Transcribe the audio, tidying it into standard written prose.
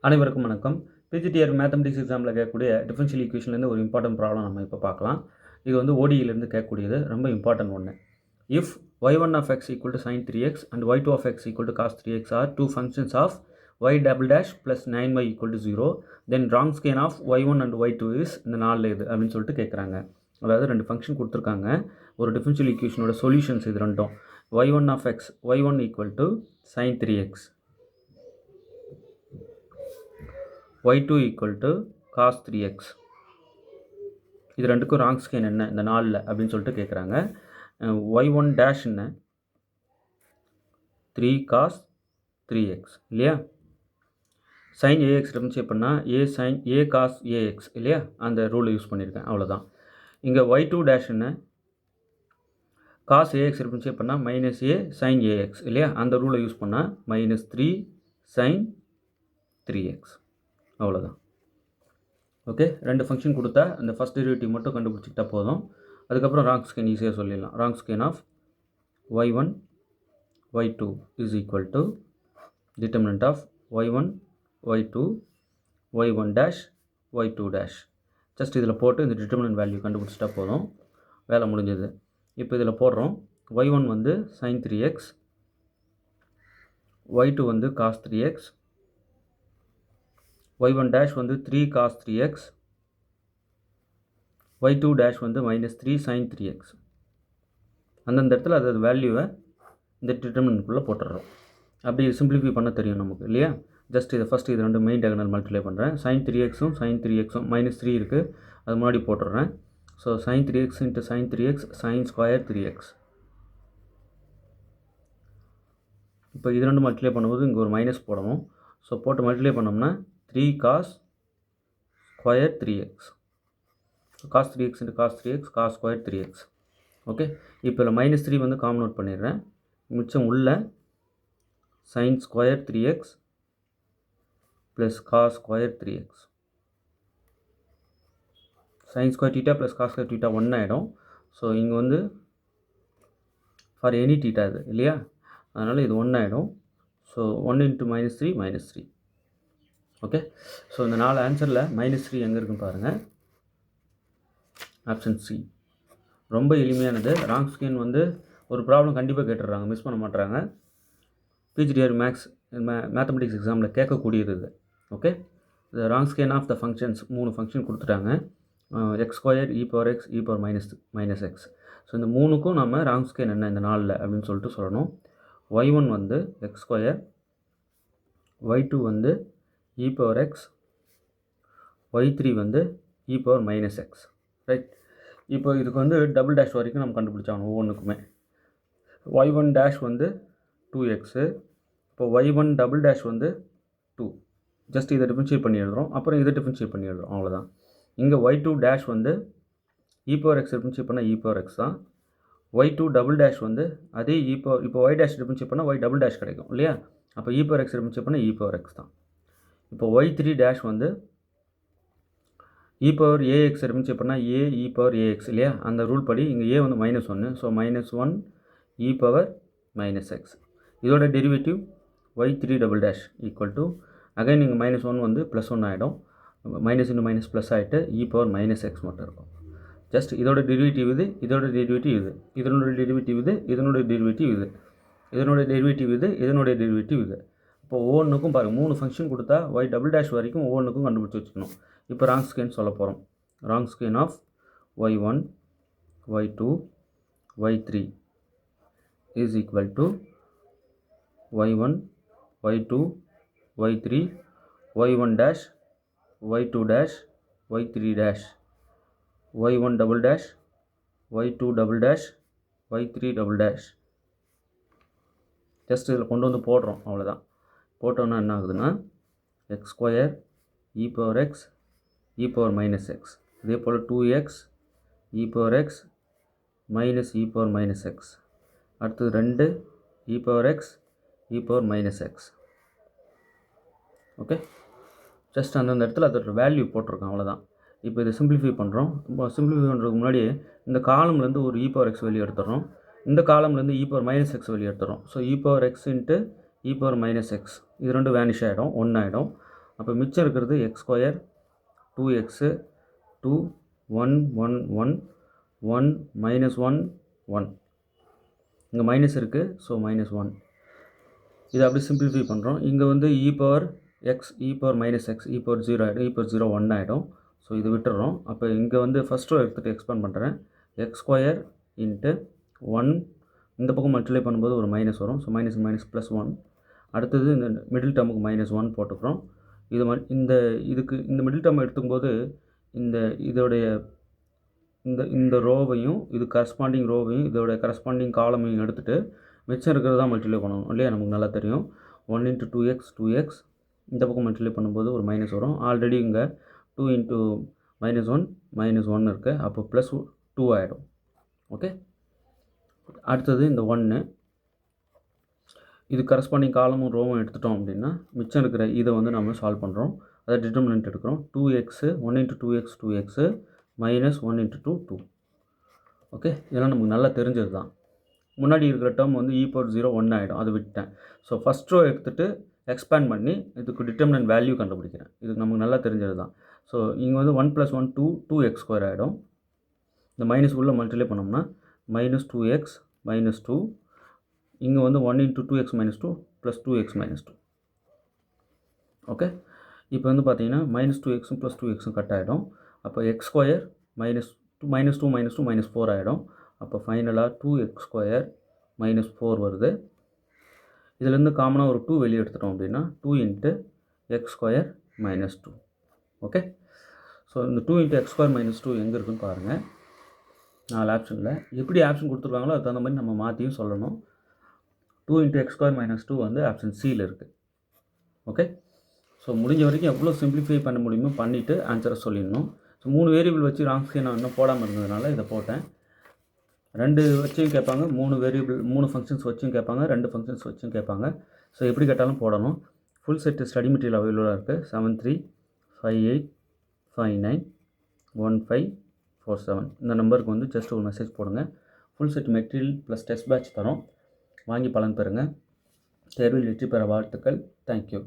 அனைவருக்கும் வணக்கம். PGTR mathematics எக்ஸாமில் கேட்கக்கூடிய டிஃபரன்ஷியல் ஈக்குவேஷன்லேருந்து ஒரு இம்பார்ட்டன்ட் ப்ராப்ளம் நம்ம இப்போ பார்க்கலாம். இது வந்து ஓடியிலேருந்து கேட்கக்கூடியது, ரொம்ப இம்பார்ட்டன்ட் ஒன்று. If y1 of x equal to sin 3x and y2 of x equal to cos 3x are two functions of y double dash plus 9y equal to 0, then Wronskian of y1 and y2 is இந்த நாளில் இது அப்படின்னு சொல்லிட்டு கேட்குறாங்க. அதாவது ரெண்டு function கொடுத்துருக்காங்க. ஒரு டிஃபரன்ஷியல் ஈக்குவேஷனோட சொல்யூஷன்ஸ் இது ரெண்டும். y1 of x, y1 equal to sin 3x, y2 equal to cos 3x. இது ரெண்டுக்கும் Wronskian என்ன இந்த நாளில் அப்படின்னு சொல்லிட்டு கேட்குறாங்க. y1 dash என்ன 3 cos 3x இல்லையா. sin ax டிஃபரன்ஷியேட் பண்ணால் a cos ax இல்லையா, அந்த ரூலை யூஸ் பண்ணியிருக்கேன், அவ்வளோதான். இங்கே y2 dash என்ன cos ax டிஃபரன்ஷியேட் பண்ணால் -a sin ax இல்லையா, அந்த ரூலை யூஸ் பண்ணால் -3 sin 3x, அவ்வளோதான். ஓகே, ரெண்டு ஃபங்க்ஷன் கொடுத்தா அந்த ஃபஸ்ட் டெரிவேட்டிவ் மட்டும் கண்டுபிடிச்சிக்கிட்டா போதும். அதுக்கப்புறம் Wronskian ஈஸியாக சொல்லிடலாம். Wronskian of y1 y2 is equal to determinant of y1 y2 y1 dash y2 dash. Just இதில் போட்டு இந்த டிட்டர்மினன்ட் வேல்யூ கண்டுபிடிச்சிட்டா போதும், வேலை முடிஞ்சது. இப்போ இதில் போடுறோம். y1 வந்து sin 3x, y2 வந்து cos 3x, y1 dash வந்து 3 cos 3x, y2 dash வந்து -3 sin 3x. அந்தந்த இடத்துல அது வேல்யூவை இந்த டிட்டர்மினன்ட்குள்ளே போட்டுடுறோம். அப்படி சிம்பிளிஃபை பண்ண தெரியும் நமக்கு இல்லையா. ஜஸ்ட் இதை ஃபஸ்ட்டு இது ரெண்டு மெயின் டயகனல் மல்டிப்ளை பண்ணுறேன். sin 3xம் sin 3xம் -3 இருக்குது, அது முன்னாடி போட்டுடுறேன். So sin 3x into sin 3x sin square 3x. இப்போ இது ரெண்டு மல்டிப்ளை பண்ணும்போது இங்கே ஒரு மைனஸ் போடணும். ஸோ போட்டு மல்டிப்ளை பண்ணோம்னா 3 cos square 3x, cos 3x into cos 3x cos square 3x. Okay, இப்போ இதில் -3 வந்து காமன் அவுட் பண்ணிடுறேன். மிச்சம் உள்ள sin square 3x plus cos square 3x. sin square theta plus cos square theta 1 ஆகிடும். ஸோ இங்கே வந்து ஃபார் எனி தீட்டா இது இல்லையா, அதனால் இது 1 ஆகிடும். So 1 into -3 -3. ஓகே, ஸோ இந்த 4 ஆன்சரில் -3 எங்கே இருக்குன்னு பாருங்கள். ஆப்ஷன் சி ரொம்ப எளிமையானது. Wronskian வந்து ஒரு ப்ராப்ளம் கண்டிப்பாக கேட்டுடுறாங்க, மிஸ் பண்ண மாட்டாங்க. பிஜிடிஆர் மேத்தமெட்டிக்ஸ் எக்ஸாமில் கேட்கக்கூடியது இது. ஓகே, இந்த Wronskian of the functions 3 function கொடுத்துட்டாங்க. x2 e power x e power minus x. So இந்த 3க்கும் நம்ம Wronskian என்ன இந்த நாளில் அப்படின்னு சொல்லிட்டு சொல்லணும். y1 வந்து x2, y2 வந்து e power x, y3 வந்து e power minus x. Right, இப்போ இதுக்கு வந்து டபுள் டேஷ் வரைக்கும் நம்ம கண்டுபிடிச்சாகணும் ஒவ்வொன்றுக்குமே. y1 டேஷ் வந்து 2x, இப்போ y1 டபுள் டேஷ் வந்து 2. ஜஸ்ட் இதை டிஃபரன்ஷியேட் பண்ணி எழுதுகிறோம், அப்புறம் இதை டிஃபரன்ஷியேட் பண்ணி எழுதுகிறோம், அவ்வளோதான். இங்கே y2 டேஷ் வந்து e power x டிஃபரன்ஷியேட் பண்ணால் e power x தான். y2 டபுள் டேஷ் வந்து அதே இப்போ y டேஷ் டிஃபரன்ஷியேட் பண்ணால் y டபுள் டேஷ் கிடைக்கும் இல்லையா, அப்போ e power x டிஃபரன்ஷியேட் பண்ணால் e power x தான். இப்போ y3 டேஷ் வந்து e power ax டிஃபரன்ஷியேட் பண்ணால் e power ax இல்லையா, அந்த ரூல் படி இங்கே a வந்து -1, ஸோ -1 e power -x. இதோட derivative y3 double dash equal to again இங்கே -1 வந்து +1 ஆகிடும், மைனஸ் இன்டு மைனஸ் ப்ளஸ் ஆகிட்டு e power -x மட்டும் இருக்கும். ஜஸ்ட் இதோட டெரிவேட்டிவ் இது, இதோட டெரிவேட்டிவ் இது, இதனோட டெரிவேட்டிவ் இது, இதனோட டெரிவேட்டிவ் இது, இதனோட டெரிவேட்டிவ் இது, இதனோட டெரிவேட்டிவ் இது. இப்போ ஒவ்வொன்றுக்கும் பாருங்கள், 3 ஃபங்க்ஷன் கொடுத்தா y டபுள் டேஷ் வரைக்கும் ஒவ்வொன்றுக்கும் கண்டுபிடிச்சி வச்சுக்கணும். இப்போ Wronskian சொல்ல போகிறோம். Wronskian of y1 y2 y3 is equal to y1 y2 y3 y1 dash y2 dash y3 dash y1 double dash y2 double dash y3 double dash. Just இதில் கொண்டு வந்து போடுறோம், அவ்வளோதான். போட்டோன்னா என்ன ஆகுதுன்னா x2 e power x e power minus x, இதே போல் 2x e power x minus e power minus x, அடுத்தது 2 e power x e power minus x. Okay, just அந்தந்த இடத்துல அதோட வேல்யூ போட்டிருக்கோம், அவ்வளோதான். இப்போ இதை சிம்பிளிஃபை பண்ணுறோம். சிம்பிளிஃபை பண்ணுறதுக்கு முன்னாடி இந்த காலம்லேருந்து ஒரு e power x வெளியே எடுத்துடுறோம், இந்த காலம்லேருந்து e power minus x வெளியே எடுத்துடுறோம். So e power x into e power minus x இது ரெண்டும் வேனிஷ் ஆகிடும், 1 ஆகிடும். அப்போ மிச்சம் இருக்கிறது எக்ஸ் ஸ்கொயர் 2x 2 1 1 1 1 மைனஸ் 1 1 இங்கே மைனஸ் இருக்குது, ஸோ மைனஸ் 1. இதை அப்படி சிம்பிளிஃபை பண்ணுறோம். இங்கே வந்து e power X e power minus X e power 0 ஆகிடும், இ பவர் 0 1 ஆகிடும். ஸோ இது விட்டுறோம். அப்போ இங்கே வந்து ஃபஸ்ட் ரோ எடுத்துகிட்டு எக்ஸ்பேண்ட் பண்ணுறேன். எக்ஸ் ஸ்கொயர் இன்ட்டு 1 இந்த பக்கம் மல்டிப்ளை பண்ணும்போது ஒரு மைனஸ் வரும். So minus minus plus 1. அடுத்தது இந்த மிடில் டேர்முக்கு மைனஸ் 1 போட்டுக்கிறோம். இது இதுக்கு இந்த மிடில் டேர்ம் எடுத்துக்கும்போது இதோடைய இந்த ரோவையும் இது கரஸ்பாண்டிங் ரோவையும் இதோடைய கரஸ்பாண்டிங் காலமையும் எடுத்துகிட்டு மிச்சம் இருக்கிறது தான் மல்டிப்ளை பண்ணணும் இல்லையா, நமக்கு நல்லா தெரியும். 1 இன்ட்டு 2x 2x இந்த பக்கம் மல்டிப்ளை பண்ணும்போது ஒரு மைனஸ் வரும். ஆல்ரெடி இங்கே 2 இன்ட்டு மைனஸ் ஒன் இருக்குது, அப்போ ப்ளஸ் 2 ஆகிடும். ஓகே, அடுத்தது இந்த 1 இது கரஸ்பாண்டிங் காலமும் ரோவும் எடுத்துட்டோம் அப்படின்னா மிச்சம் இருக்கிற இதை வந்து நம்ம சால்வ் பண்ணுறோம். அதை டிட்டர்மினன்ட் எடுக்கிறோம். 2x 1 into 2x 2x minus 1 into 2 2. Okay, இதெல்லாம் நமக்கு நல்லா தெரிஞ்சது தான். முன்னாடி இருக்கிற டேர்ம் வந்து இ பவர் 0 1 ஆகிடும், அதை விட்டேன். ஸோ ஃபஸ்ட் ரோ எடுத்துகிட்டு எக்ஸ்பேண்ட் பண்ணி இதுக்கு டிட்டர்மினன்ட் வேல்யூ கண்டுபிடிக்கிறேன். இது நமக்கு நல்லா தெரிஞ்சது தான். ஸோ இங்கே வந்து 1 + 1 2x ஸ்கொயர் ஆகிடும். இந்த மைனஸ் உள்ள மல்டிப்ளை பண்ணோம்னா மைனஸ் 2x மைனஸ் 2. இங்கே வந்து 1 into 2x minus 2 plus 2x minus 2. Okay, இப்போ வந்து பார்த்தீங்கன்னா minus 2x plus 2x cut ஆகிடும். அப்போ எக்ஸ் ஸ்கொயர் மைனஸ் 2 மைனஸ் 4 ஆகிடும். அப்போ ஃபைனலாக 2x ஸ்கொயர் மைனஸ் 4 வருது. இதிலேருந்து காமனாக ஒரு 2 வெளியே எடுத்துட்டோம் அப்படின்னா 2 into X square minus 2. Okay, so இந்த 2 இன்ட்டு எக்ஸ் ஸ்கொயர் மைனஸ் 2 எங்கே இருக்குன்னு பாருங்கள். 4 ஆப்ஷனில் எப்படி ஆப்ஷன் கொடுத்துருக்காங்களோ அதுக்கு தகுந்த மாதிரி நம்ம மாற்றியும் சொல்லணும். 2 இன்ட்டு எக்ஸ் ஸ்கொயர் மைனஸ் 2 வந்து ஆப்ஷன் சியில் இருக்குது. ஓகே, ஸோ முடிஞ்ச வரைக்கும் எவ்வளோ சிம்பிளிஃபை பண்ண முடியுமோ பண்ணிவிட்டு ஆன்சரை சொல்லிடணும். ஸோ 3 வேரியபிள் வச்சு ராங் ஸ்கேன் நான் இன்னும் போடாமல் இருந்ததுனால இதை போட்டேன். 2 வச்சும் கேட்பாங்க, 3 வேரியபிள் 3 ஃபங்க்ஷன்ஸ் வச்சும் கேட்பாங்க, 2 ஃபங்க்ஷன்ஸ் வச்சும் கேட்பாங்க. ஸோ எப்படி கேட்டாலும் போடணும். ஃபுல் செட்டு ஸ்டடி மெட்டீரியல் அவைலபிளாக இருக்குது. 7358591547 இந்த நம்பருக்கு வந்து ஜஸ்ட் ஒரு மெசேஜ் போடுங்க. Full set material plus test batch தரோம், வாங்கி பலன் பெறுங்க. தேர்வில் வெற்றி பெற வாழ்த்துக்கள். தேங்க்யூ.